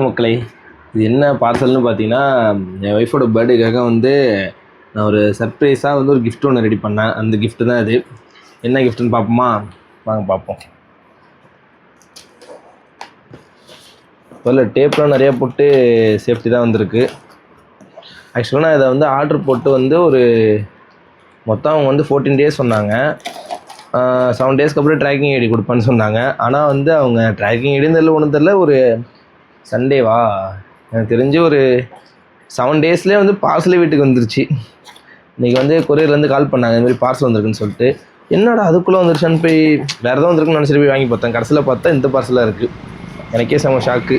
மக்களே, இது என்ன பார்சல்னு பார்த்தீங்கன்னா, என் ஒய்ஃபோட பர்த்டேக்காக வந்து நான் ஒரு சர்ப்ரைஸாக வந்து ஒரு கிஃப்ட் ஒன்று ரெடி பண்ணேன். அந்த கிஃப்ட்டு தான் இது. என்ன கிஃப்ட்டுன்னு பார்ப்போமா? வாங்க பார்ப்போம். முதல்ல டேப்லாம் நிறையா போட்டு சேஃப்டி தான் வந்திருக்கு. ஆக்சுவலாக நான் இதை வந்து ஆர்டர் போட்டு வந்து ஒரு மொத்தம் அவங்க வந்து 14 டேஸ் சொன்னாங்க. 7 டேஸ்க்கு அப்புறம் ட்ராக்கிங் ஐடி கொடுப்பேன்னு சொன்னாங்க. ஆனால் வந்து அவங்க ட்ராக்கிங் ஐடியும் தெரியல, ஒன்றும் தெரியல. ஒரு சண்டேவா எனக்கு தெரிஞ்சு ஒரு 7 டேஸ்லேயே வந்து பார்சலே வீட்டுக்கு வந்துருச்சு. இன்றைக்கி வந்து கொரியர்லேருந்து கால் பண்ணாங்க, இதுமாதிரி பார்சல் வந்திருக்குன்னு சொல்லிட்டு. என்னடா அதுக்குள்ளே வந்துருச்சான்னு போய் வேறு எதாவது வந்திருக்குன்னு நினச்சிட்டு போய் வாங்கி பார்த்தேன். கடைசியில் பார்த்தா இந்த பார்சலாக இருக்குது. எனக்கே செம ஷாக்கு.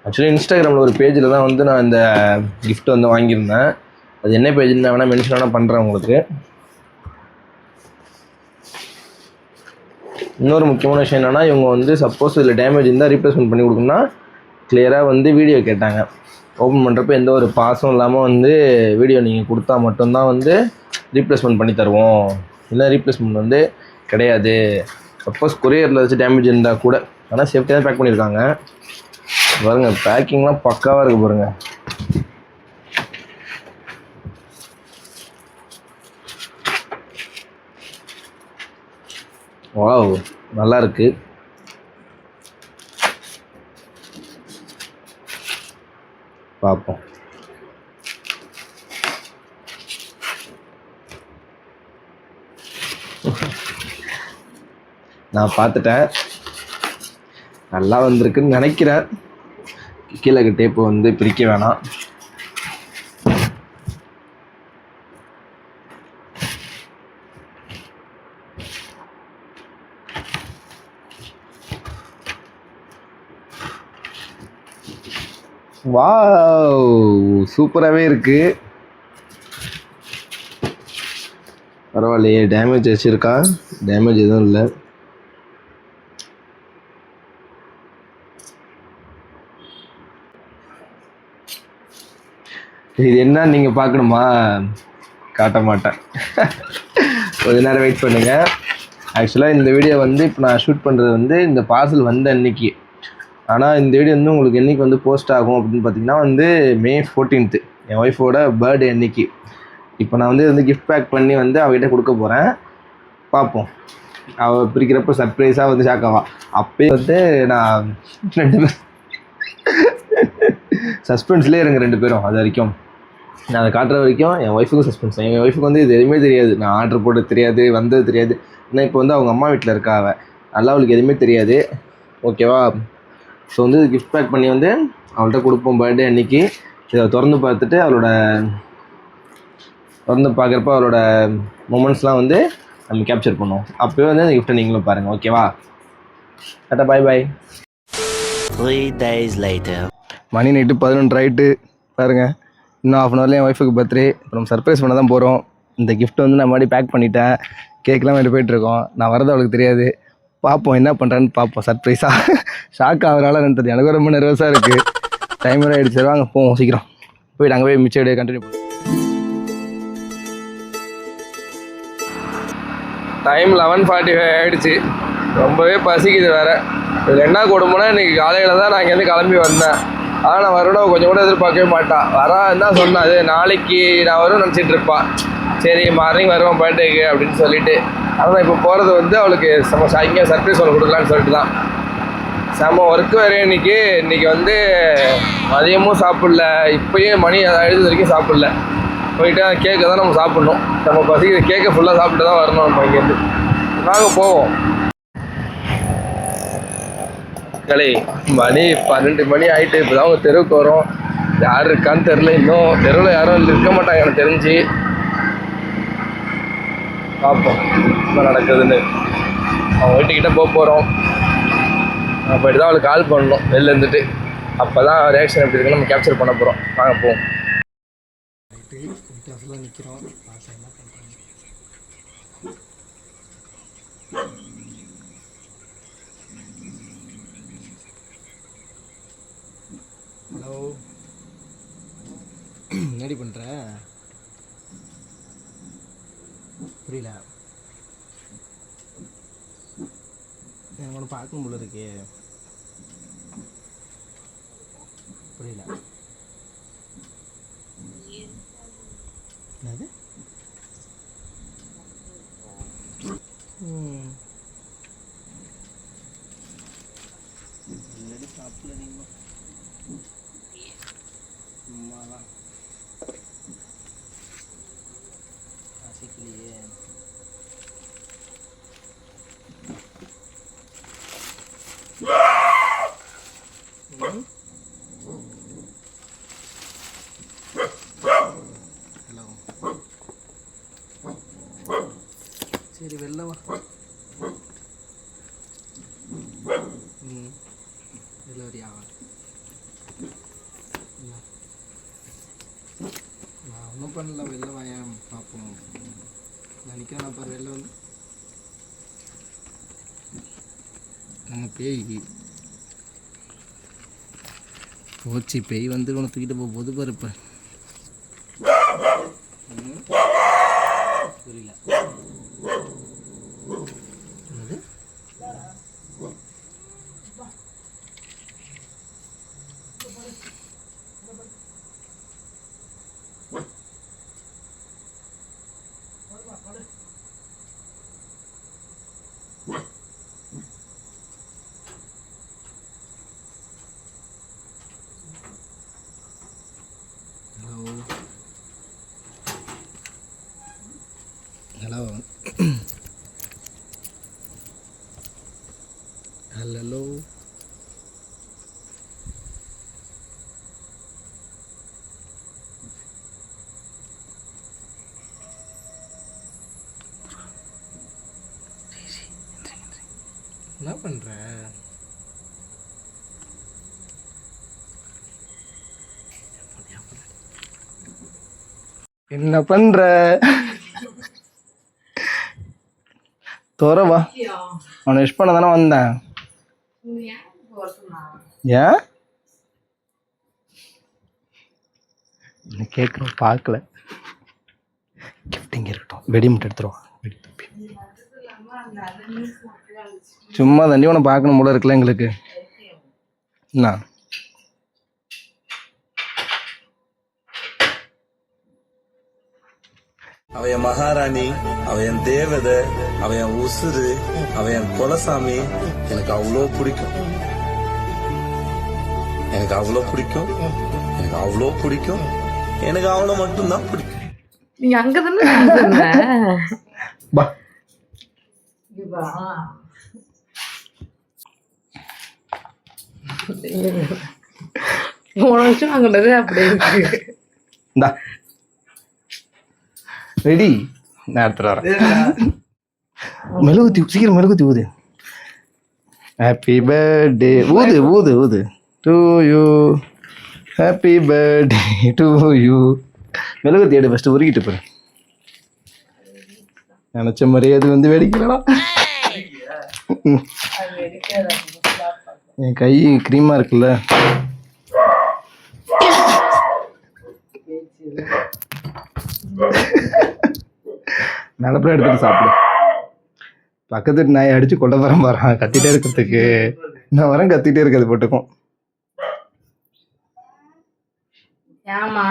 ஆக்சுவலி இன்ஸ்டாகிராமில் ஒரு பேஜில் தான் வந்து நான் இந்த கிஃப்ட் வந்து வாங்கியிருந்தேன். அது என்ன பேஜ்னு நான் வேணால் மென்ஷன் வேணால் பண்ணுறேன் உங்களுக்கு. இன்னொரு முக்கியமான விஷயம் என்னென்னா, இவங்க வந்து சப்போஸ் இதில் டேமேஜ் இருந்தால் ரீப்ளேஸ்மெண்ட் பண்ணி கொடுக்கணும்னா கிளியராக வந்து வீடியோ கேட்டாங்க. ஓப்பன் பண்ணுறப்ப எந்த ஒரு பாஸும் இல்லாமல் வந்து வீடியோ நீங்கள் கொடுத்தா மட்டும்தான் வந்து ரீப்ளேஸ்மெண்ட் பண்ணி தருவோம், இல்லை ரீப்ளேஸ்மெண்ட் வந்து கிடையாது. சப்போஸ் கொரியரில் வச்சு டேமேஜ் இருந்தால் கூட. ஆனால் சேஃப்டியாக தான் பேக் பண்ணியிருக்காங்க. பாருங்கள், பேக்கிங்லாம் பக்காவாக இருக்குது பாருங்கள். வாவ், நல்லா இருக்கு. பார்ப்போம். நான் பார்த்துட்டேன், நல்லா வந்திருக்குன்னு நினைக்கிறேன். கீழே டேப்பு வந்து பிரிக்க வேணாம். வாவ், சூப்பராகவே இருக்குது. பரவாயில்லையே, டேமேஜ் வச்சுருக்கா? டேமேஜ் எதுவும் இல்லை. இது என்ன நீங்கள் பார்க்கணுமா? காட்ட மாட்டேன். கொஞ்ச நேரம் வெயிட் பண்ணுங்கள். ஆக்சுவலாக இந்த வீடியோ வந்து இப்போ நான் ஷூட் பண்ணுறது வந்து இந்த பார்சல் வந்த அன்னைக்கு. ஆனால் இந்த வீடியோ வந்து உங்களுக்கு என்றைக்கு வந்து போஸ்ட் ஆகும் அப்படின்னு பார்த்தீங்கன்னா வந்து May 14th, என் ஒய்ஃபோட பர்த்டே அன்னைக்கு. இப்போ நான் வந்து கிஃப்ட் பேக் பண்ணி வந்து அவகிட்ட கொடுக்க போகிறேன். பார்ப்போம், அவள் பிரிக்கிறப்ப சர்ப்ரைஸாக வந்து ஷாக் ஆவா. அப்போயே வந்து நான் 2 பேர் சஸ்பென்ஸ்லேயே இருங்க 2 பேரும். அது வரைக்கும் நான் அதை காட்டுற வரைக்கும் என் ஒய்ஃபுக்கும் சஸ்பென்ஸ். என் ஒய்ஃபுக்கு வந்து இது எதுவுமே தெரியாது. நான் ஆர்டர் போட்டது தெரியாது, வந்தது தெரியாது. ஏன்னா இப்போ வந்து அவங்க அம்மா வீட்டில் இருக்கா அவள். நல்லா அவளுக்கு எதுவுமே தெரியாது. ஓகேவா? ஸோ வந்து கிஃப்ட் பேக் பண்ணி வந்து அவள்கிட்ட கொடுப்போம் பர்த்டே அன்றைக்கி. இதை திறந்து பார்த்துட்டு திறந்து பார்க்குறப்ப அவளோட மொமெண்ட்ஸ்லாம் வந்து நம்ம கேப்சர் பண்ணுவோம். அப்போயே வந்து அந்த கிஃப்ட்டை நீங்களும் பாருங்கள். ஓகேவா? டாட்டா, பாய் பாய். 3 days later. மணி நைட்டு 11 ஆகிட்டு பாருங்கள். இன்னும் 1/2 hourல என் ஒய்ஃபுக்கு பர்த்டே. அப்புறம் சர்ப்ரைஸ் பண்ண தான் போகிறோம். இந்த கிஃப்ட் வந்து நான் முன்னாடி பேக் பண்ணிட்டேன். கேக்கெலாம் எடுத்து போயிட்டுருக்கோம். நான் வரது அவளுக்கு தெரியாது. பார்ப்போம் என்ன பண்ணுறான்னு பார்ப்போம். சர்ப்ரைஸாக ஷாக் ஆகுறாள் நினைத்தது. எனக்கு ரொம்ப நர்வஸாக இருக்குது. டைம் வேறு ஆகிடுச்சு. வாங்க போவோம் சீக்கிரம். போயிட்டு அங்கே போய் மிச்சம் கண்டினியூ பண்ணுவோம். டைம் 11:45 ஆகிடுச்சு. ரொம்பவே பசிக்குது வேறு. இதில் என்ன கொடுமைனா, இன்றைக்கி காலையில் தான் நான் இங்கேருந்து கிளம்பி வந்தேன். ஆனால் நான் வரணும் கொஞ்சம் கூட எதிர்பார்க்கவே மாட்டான். வரான்னு தான் சொன்னேன். அது நாளைக்கு நான் வரும்னு நினச்சிட்டு இருப்பான். சரி மார்னிங் வருவேன் பர்த்டேக்கு அப்படின்னு சொல்லிட்டு. ஆனால் இப்போ போகிறது வந்து அவளுக்கு இங்கே சர்ப்ரைஸ் ஒன்று கொடுக்கலான்னு சொல்லிட்டு தான். செம்ம ஒர்க்கு வேறு இன்றைக்கி வந்து மதியமும் சாப்பிடல. இப்போயே மணி எழுது வரைக்கும் சாப்பிடல. போயிட்டு கேக்கை தான் நம்ம சாப்பிட்ணும். நம்ம பசிக்கிற கேக்கை ஃபுல்லாக சாப்பிட்டு தான் வரணும் நம்ம இங்கேருந்து. நாங்கள் போவோம். கலை மணி 12 மணி ஆகிட்டு. இப்போ தான் அவங்க தெருவுக்கு வரோம். யார் இருக்கான்னு தெரில. இன்னும் தெருவில் யாரும் இருக்க மாட்டாங்க எனக்கு தெரிஞ்சு. பார்ப்போம் என்ன நடக்குதுன்னு. அவங்க வீட்டுக்கிட்ட போகிறோம். போய்ட்டு தான் அவளுக்கு கால் பண்ணணும் வெளில இருந்துட்டு. அப்போ தான் ரியாக்ஷன் எப்படி இருக்குன்னு நம்ம கேப்சர் பண்ண போகிறோம். வாங்க போவோம். நிற்கிறோம். ஹலோ, என்னடி பண்ணுற? புரியல. என் அவனை பார்க்கும் போல இருக்கே. புரியல. என்னது? சாப்பிடல நீங்க சும்மாதான் ரசிக்கலையே. ஹலோ, சரி வெளில வா. வெளில வரியா? நான் ஒன்றும் பண்ணல, வெளில வாயேன் பார்ப்போம். நான் நிற்கிறேன் பாரு வெளில வந்து. நம்ம பேய் போச்சு, பேய் வந்து உன தூக்கிட்டு போகுது பாரு. இப்போ புரியல. என்னது? Hello hello. என்ன பண்ற? என்ன பண்ற? தோறவா, அவனை விஷ் பண்ண தானே வந்தேன். ஏன் கேட்குறோம், பார்க்கல. கிஃப்ட் இங்கே இருக்கட்டும், வெடிமுட்டை எடுத்துருவான். சும்மா தண்டி உன பார்க்கணும் போல இருக்குல்ல எங்களுக்கு. என்ன அவன் என் மகாராணி, அவன் என் தேவதை, அவன் என் உசுறு, அவன் என் குலசாமி. எனக்கு அவ்வளோ பிடிக்கும், எனக்கு அவ்வளோ பிடிக்கும், எனக்கு அவ்வளோ பிடிக்கும், எனக்கு அவளை மட்டும்தான் பிடிக்கும். நீ அங்கதானே பா போன வருஷம் வாங்கினது அப்படி இருக்கு. இந்தா ரெடி, நான் எடுத்துட்டு வரேன். மெழுகுத்தி சீக்கிரம், மெழுகுத்தி ஊது. ஹாப்பி பர்த்டே, ஊது ஊது ஊது. To you, happy birthday to you. மெழுகுத்தி எடு ஃபஸ்ட்டு, உருகிட்டு போகிறேன். நினச்ச மாதிரியே அது வந்து வெடிக்கலாம். என் கை க்ரீமா இருக்குல்ல. நடப்புல எடுத்துட்டு சாப்பிடு. பக்கத்து நாயை அடிச்சு கொள்ள வரம் வரான் கத்திட்டே இருக்கிறதுக்கு. நான் வரேன், கத்திட்டே இருக்கிறது போட்டுக்கும். ஏமா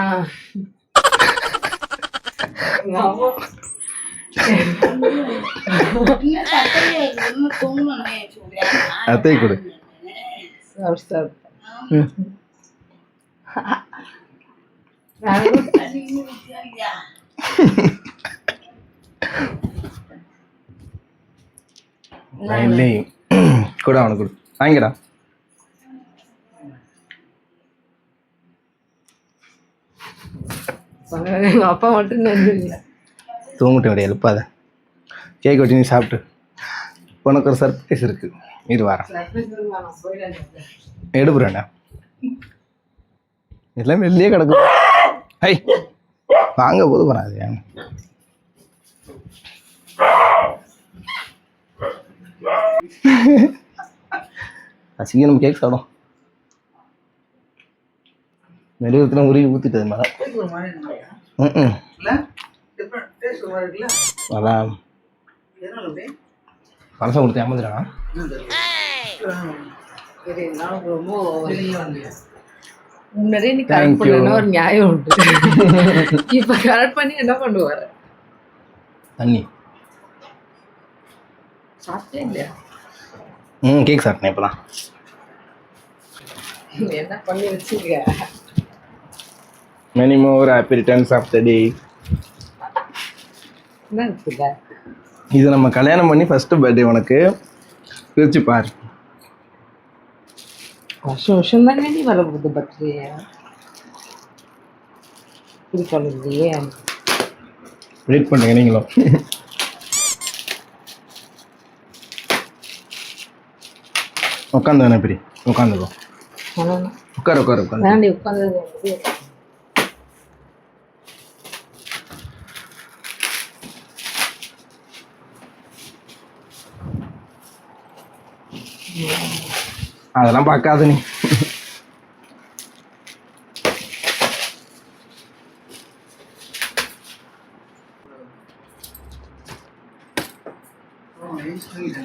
அத்தை கொடு. இல்லை கூட அவனுக்கு கொடு, வாங்கிடா. எங்க அப்பா மட்டும் தூங்கிட்டு விட எழுப்பாத. கேக் வச்சு நீ சாப்பிட்டு. உனக்கு ஒரு சர்ப்ரைஸ் இருக்கு, இது வரேன் எடுப்புறேண்ணா. எல்லாம் வெளியே கிடக்கும். ஐ வாங்க போது வராது. சீக்கிரம் கேக் சாப்பிடும். மெழுகுத்துல உருகி ஊத்திட்டது மேல. அதான் பணம் கொடுத்து ஏமாந்துட்டானா? சரி, நான் ரொம்ப முன்னாடியே நீ Thank கரெக்ட் you. பண்ணா ஒரு நியாயம் உண்டு. இப்ப கரெக்ட் பண்ணி என்ன பண்ணுவாரு? தண்ணி. சாப்பிட்டே இல்லையா? கேக் சாப்பிட்டேன் இப்போ தான். என்ன பண்ணி வச்சிருக்க? Many more happy returns of the day. என்ன இருக்குல்ல? இது நம்ம கல்யாணம் பண்ணி ஃபஸ்ட்டு பர்த்டே உனக்கு. பிரிச்சு பாரு. வருஷம் தானே நீ வர போகுது பர்த்டே. இல்லையே. வெயிட் பண்ணுங்க நீங்களும். உட்காந்து வேணா பிரி உட்காந்துக்கோ. உட்காரு உட்காரு உட்காந்து. வேண்டி உட்காந்து அதெல்லாம் பார்க்காத நீ.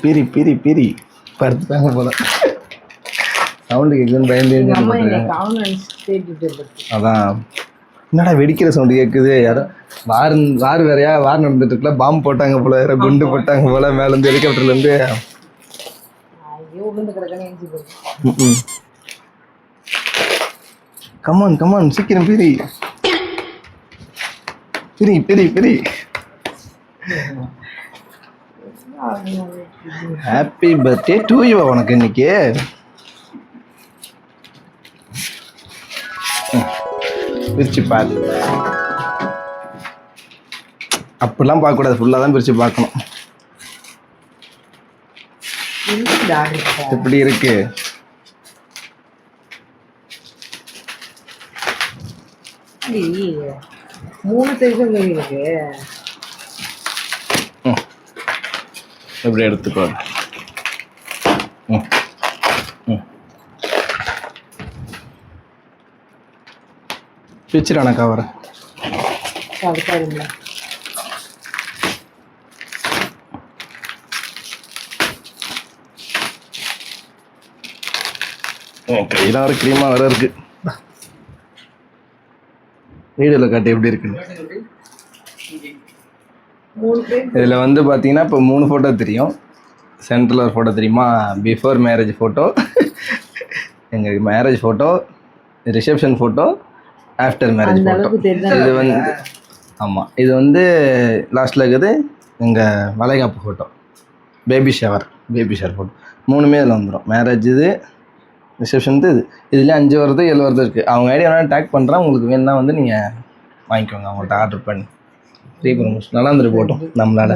பிரி பிரி பிரி படுத்துட்டாங்க போல. சவுண்டு கேட்குதுன்னு பயந்து அம்மா என்னை எழுந்திருக்காங்க. கான்ஃபிடன்ஸ் தேடிட்டு அதான் என்னடா வெடிக்கிற சவுண்டு கேட்குது. யாரோ வார் வேறையா வார் நடந்துட்டு இருக்குல்ல. பாம்பு போட்டாங்க போல, யாரோ குண்டு போட்டாங்க போல மேலேருந்து ஹெலிகாப்டர்லேருந்து. ஐயோ விழுந்து கிடக்கன்னு கமான் கமான் சீக்கிரம் பிரி பிரி பிரி பிரி. Happy birthday to you. உனக்கு இன்னைக்கு பிரிச்சு பாரு. அப்படிலாம் பார்க்கக்கூடாது, ஃபுல்லாக தான் பிரித்து பார்க்கணும். எப்படி இருக்கு? மூணு சைஸும் இருக்கு. எப்படி எடுத்துக்கோ. பிரிச்சுடானா கவரை. அதுக்காக கையில் வர க்ரீமாக வர இருக்கு. வீடியோவில் காட்டு எப்படி இருக்குன்னு. இதில் வந்து பார்த்தீங்கன்னா இப்போ 3 ஃபோட்டோ தெரியும். சென்ட்ரல் ஒரு ஃபோட்டோ தெரியுமா, பிஃபோர் மேரேஜ் ஃபோட்டோ, எங்கள் marriage photo, reception photo, after marriage photo. இது வந்து ஆமாம், இது வந்து லாஸ்ட்டில் இருக்குது எங்கள் வளைகாப்பு ஃபோட்டோ, பேபி ஷவர் ஃபோட்டோ. 3மே இதில் வந்துடும். மேரேஜ் இது, ரிசப்ஷன் இது. இதுலேயே 5 வருது 7 வருது இருக்குது. அவங்க ஐடியா வேணால் டேக் பண்ணுறேன். உங்களுக்கு வேணுன்னா வந்து நீங்கள் வாங்கிக்கோங்க அவங்கள்ட்ட ஆர்டர் பண்ணி. 3 ப்ரொமோஷன் நல்லா இருந்துட்டு போட்டோம் நம்மளால்.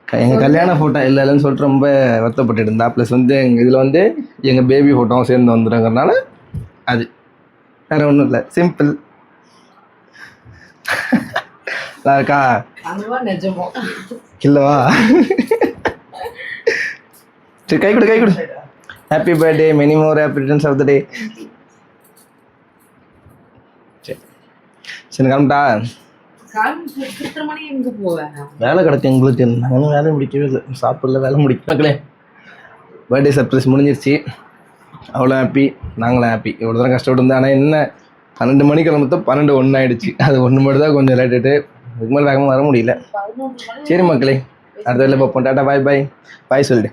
எங்கள் கல்யாண ஃபோட்டோ இல்லைன்னு சொல்லிட்டு ரொம்ப வருத்தப்பட்டு இருந்தா. ப்ளஸ் வந்து எங்கள் இதில் வந்து எங்கள் பேபி ஃபோட்டோவும் சேர்ந்து வந்துடுங்கிறனால அது வேறு ஒன்றும் இல்லை, சிம்பிள். நல்லா இருக்கா? நிஜமோ இல்லவா? சரி கை கொடு கை கொடு. Happy birthday, many more happy returns of the day. சரி சரி கிளம்பிட்டா? வேலை கிடக்கு எங்களுக்கு. நானும் வேலை முடிக்கவே இல்லை, சாப்பிடல, வேலை முடிக்கலே. பர்த்டே சர்ப்ரைஸ் முடிஞ்சிருச்சு. அவ்வளோ ஹாப்பி, நாங்களும் ஹாப்பி. இவ்வளோ தூரம் கஷ்டப்பட்டு இருந்தேன். ஆனால் என்ன 12 மணிக்கு கிளம்புறது 12:01 ஆகிடுச்சு. அது 1 மட்டும் தான் கொஞ்சம் லேட்டுட்டு, இதுக்கு மேலே வேகமாக வர முடியல. சரி மக்களே, அடுத்த வேலை பார்ப்போம். டாட்டா பாய் பாய் பாய் சொல்லிட்டு.